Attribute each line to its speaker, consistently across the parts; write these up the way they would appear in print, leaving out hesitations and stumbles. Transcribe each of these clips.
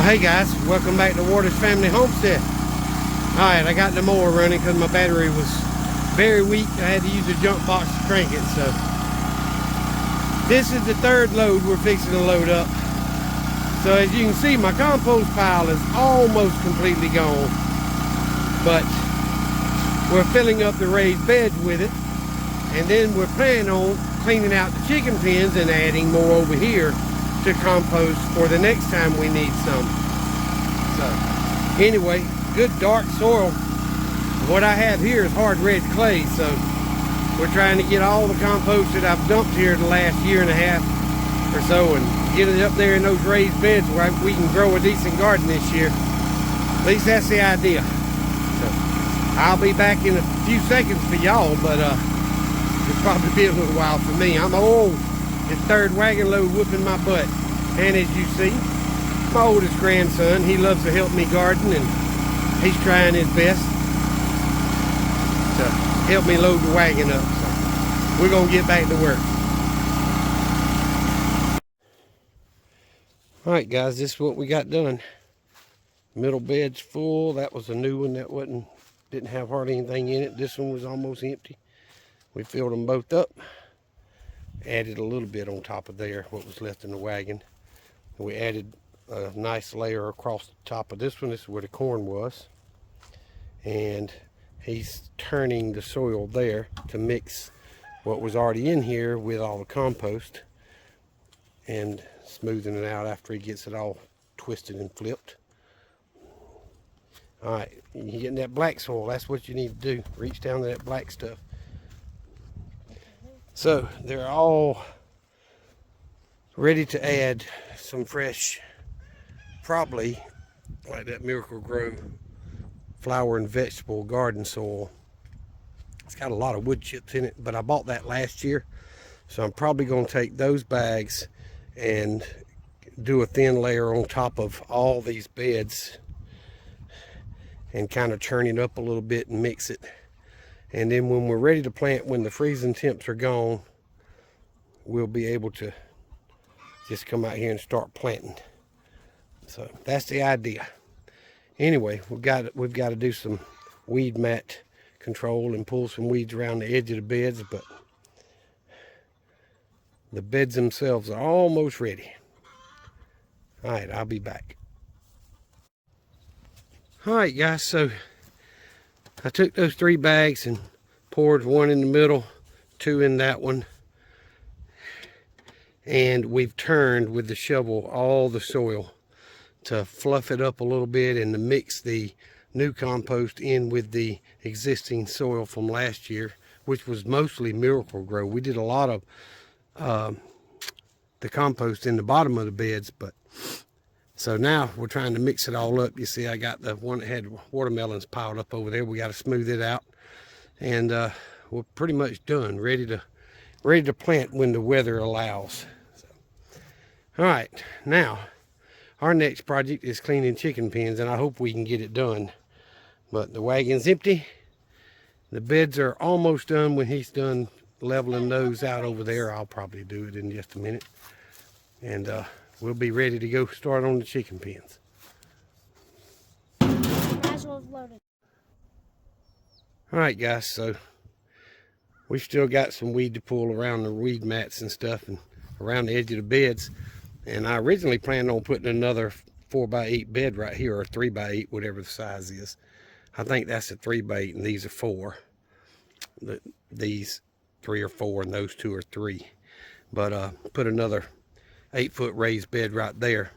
Speaker 1: Hey guys, welcome back to Waters Family Homestead. Alright, I got the mower running because my battery was very weak. I had to use a jump box to crank it. So this is the third load we're fixing to load up. So as you can see, my compost pile is almost completely gone, but we're filling up the raised beds with it, and then we're planning on cleaning out the chicken pens and adding more over here to compost for the next time we need some. So anyway, good dark soil. What I have here is hard red clay, so we're trying to get all the compost that I've dumped here the last year and a half or so and get it up there in those raised beds where we can grow a decent garden this year. At least that's the idea. So I'll be back in a few seconds for y'all, but it'll probably be a little while for me. I'm old. This third wagon load whooping my butt. And as you see, my oldest grandson, he loves to help me garden, and he's trying his best to help me load the wagon up. So we're gonna get back to work. Alright guys, this is what we got done. Middle bed's full. That was a new one that didn't have hardly anything in it. This one was almost empty. We filled them both up. Added a little bit on top of there, what was left in the wagon. We added a nice layer across the top of this one. This is where the corn was. And he's turning the soil there to mix what was already in here with all the compost and smoothing it out after he gets it all twisted and flipped. All right, you're getting that black soil. That's what you need to do. Reach down to that black stuff. So they're all ready to add some fresh, probably like that Miracle-Gro flower and vegetable garden soil. It's got a lot of wood chips in it, but I bought that last year. So I'm probably going to take those bags and do a thin layer on top of all these beds and kind of churn it up a little bit and mix it. And then when we're ready to plant, when the freezing temps are gone, we'll be able to just come out here and start planting. So that's the idea. Anyway, we've got to do some weed mat control and pull some weeds around the edge of the beds, but the beds themselves are almost ready. All right, I'll be back. All right, guys, so I took those 3 bags and poured 1 in the middle, 2 in that one. And we've turned with the shovel all the soil to fluff it up a little bit and to mix the new compost in with the existing soil from last year, which was mostly Miracle-Gro. We did a lot of the compost in the bottom of the beds, but so now we're trying to mix it all up. You see, I got the one that had watermelons piled up over there. We got to smooth it out, and we're pretty much done, ready to plant when the weather allows. So, all right, now our next project is cleaning chicken pens, and I hope we can get it done. But the wagon's empty. The beds are almost done. When he's done leveling those out over there, I'll probably do it in just a minute, and we'll be ready to go start on the chicken pens. All right, guys, so we've still got some weed to pull around the weed mats and stuff and around the edge of the beds. And I originally planned on putting another 4x8 bed right here, or 3x8, whatever the size is. I think that's a 3x8 and these are 4. These 3 or 4 and those 2 or 3. But put another 8-foot raised bed right there,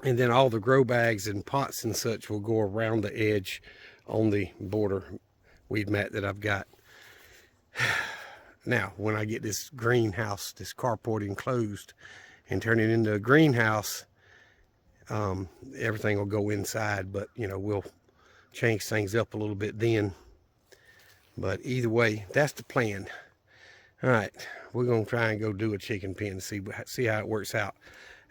Speaker 1: and then all the grow bags and pots and such will go around the edge on the border weed mat that I've got. Now when I get this greenhouse, this carport enclosed and turn it into a greenhouse, everything will go inside, but you know, we'll change things up a little bit then. But either way, that's the plan. All right, we're gonna try and go do a chicken pen, see how it works out.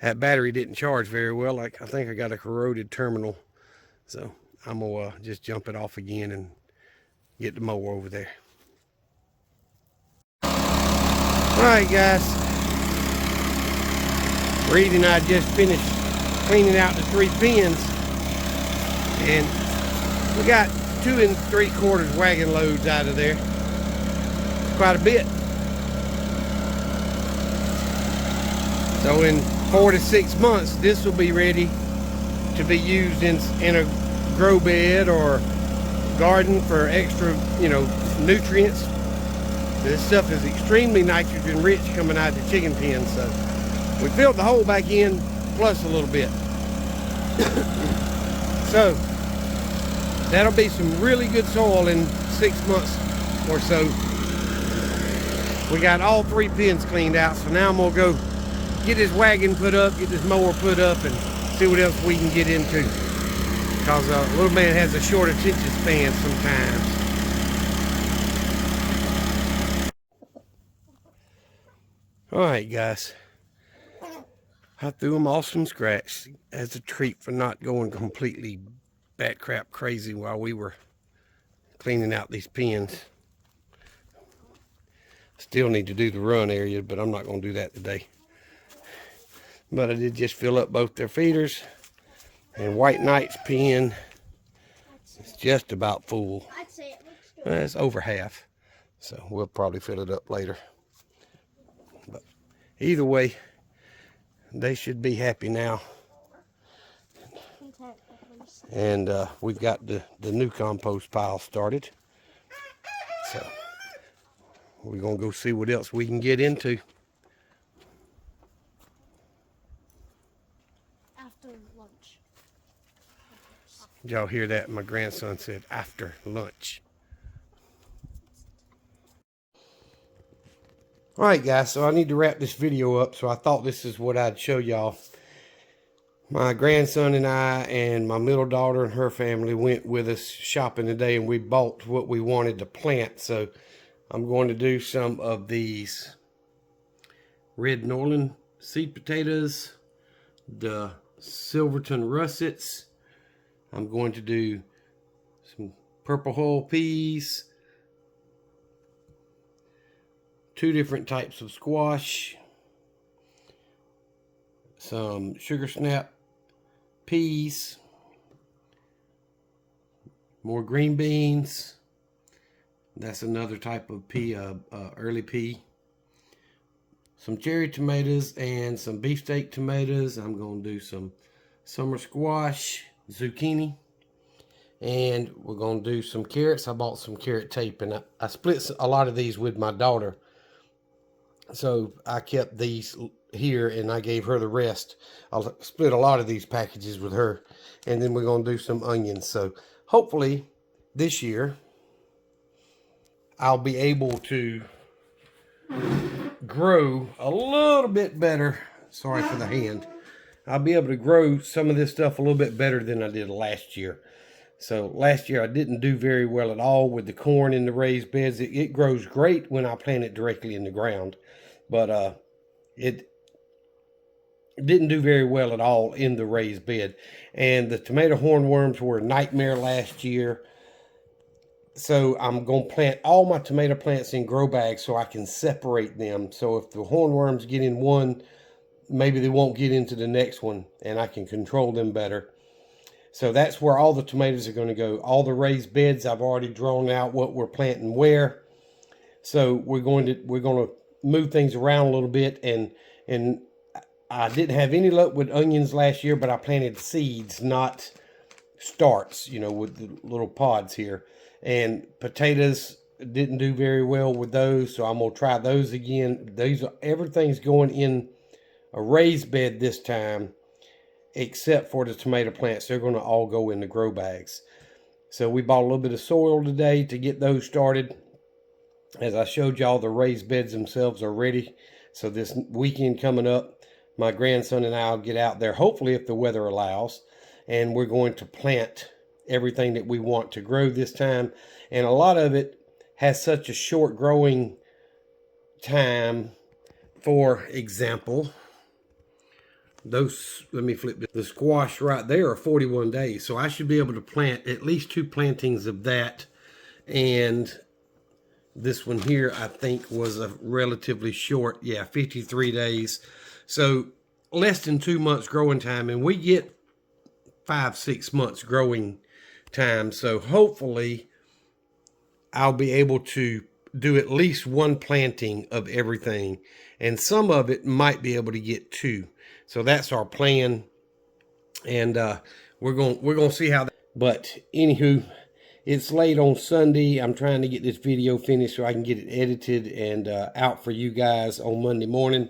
Speaker 1: That battery didn't charge very well. I think I got a corroded terminal, so I'm gonna just jump it off again and get the mower over there. All right, guys. Reed and I just finished cleaning out the 3 pens, and we got 2 3/4 wagon loads out of there. Quite a bit. So in 4 to 6 months, this will be ready to be used in a grow bed or garden for extra, nutrients. This stuff is extremely nitrogen rich coming out of the chicken pen, so we filled the hole back in plus a little bit. So that'll be some really good soil in 6 months or so. We got all 3 pens cleaned out, so now I'm gonna go get this wagon put up, get this mower put up, and see what else we can get into. Because little man has a short attention span sometimes. Alright guys, I threw them off some scratch as a treat for not going completely bat crap crazy while we were cleaning out these pens. Still need to do the run area, but I'm not going to do that today. But I did just fill up both their feeders, and White Knight's pen is just about full. It's over half, so we'll probably fill it up later. But either way, they should be happy now. And we've got the new compost pile started. So we're going to go see what else we can get into.
Speaker 2: After lunch.
Speaker 1: Did y'all hear that? My grandson said after lunch. Alright guys, so I need to wrap this video up, so I thought this is what I'd show y'all. My grandson and I and my middle daughter and her family went with us shopping today, and we bought what we wanted to plant. So I'm going to do some of these red Norland seed potatoes, the Silverton russets. I'm going to do some purple hull peas, 2 different types of squash, some sugar snap peas, more green beans. That's another type of pea, early pea. Some cherry tomatoes and some beefsteak tomatoes. I'm going to do some summer squash, zucchini, and we're going to do some carrots. I bought some carrot tape, and I split a lot of these with my daughter. So I kept these here and I gave her the rest. I'll split a lot of these packages with her, and then we're going to do some onions. So hopefully this year I'll be able to grow a little bit better. Sorry for the hand. I'll be able to grow some of this stuff a little bit better than I did last year. So last year I didn't do very well at all with the corn in the raised beds. It grows great when I plant it directly in the ground, but it didn't do very well at all in the raised bed. And the tomato hornworms were a nightmare last year. So I'm going to plant all my tomato plants in grow bags so I can separate them. So if the hornworms get in one, maybe they won't get into the next one, and I can control them better. So that's where all the tomatoes are going to go. All the raised beds, I've already drawn out what we're planting where. So we're going to move things around a little bit, and I didn't have any luck with onions last year, but I planted seeds, not starts, with the little pods here. And potatoes didn't do very well with those, so I'm going to try those again. Everything's going in a raised bed this time, except for the tomato plants. They're going to all go in the grow bags. So we bought a little bit of soil today to get those started. As I showed y'all, the raised beds themselves are ready. So this weekend coming up, my grandson and I will get out there, hopefully if the weather allows, and we're going to plant everything that we want to grow this time. And a lot of it has such a short growing time. For example, those, let me flip this. The squash right there are 41 days. So I should be able to plant at least 2 plantings of that. And this one here, I think, was a relatively short, 53 days. So less than 2 months growing time, and we get 5-6 months growing time. So hopefully I'll be able to do at least one planting of everything, and some of it might be able to get 2. So that's our plan, and we're gonna see how that. But anywho, it's late on Sunday. I'm trying to get this video finished so I can get it edited and out for you guys on Monday morning.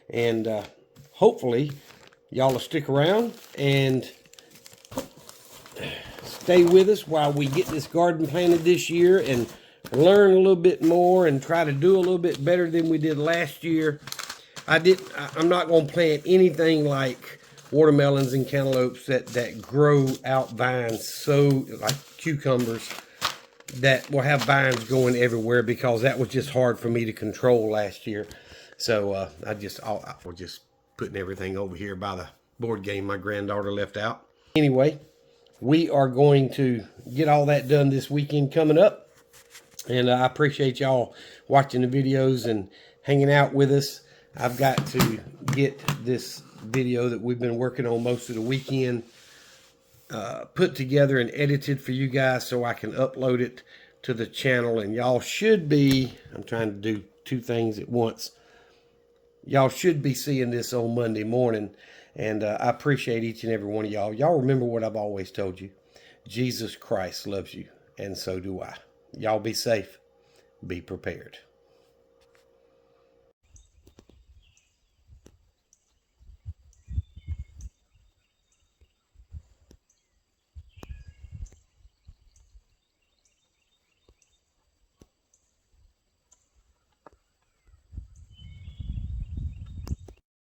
Speaker 1: And hopefully y'all will stick around and stay with us while we get this garden planted this year and learn a little bit more and try to do a little bit better than we did last year. I'm not going to plant anything like watermelons and cantaloupes that grow out vines, so like cucumbers that will have vines going everywhere, because that was just hard for me to control last year. So I was just putting everything over here by the board game my granddaughter left out. Anyway, we are going to get all that done this weekend coming up, and I appreciate y'all watching the videos and hanging out with us. I've got to get this video that we've been working on most of the weekend put together and edited for you guys so I can upload it to the channel. And y'all should be, I'm trying to do 2 things at once. Y'all should be seeing this on Monday morning. And I appreciate each and every one of y'all. Y'all remember what I've always told you. Jesus Christ loves you, and so do I. Y'all be safe. Be prepared.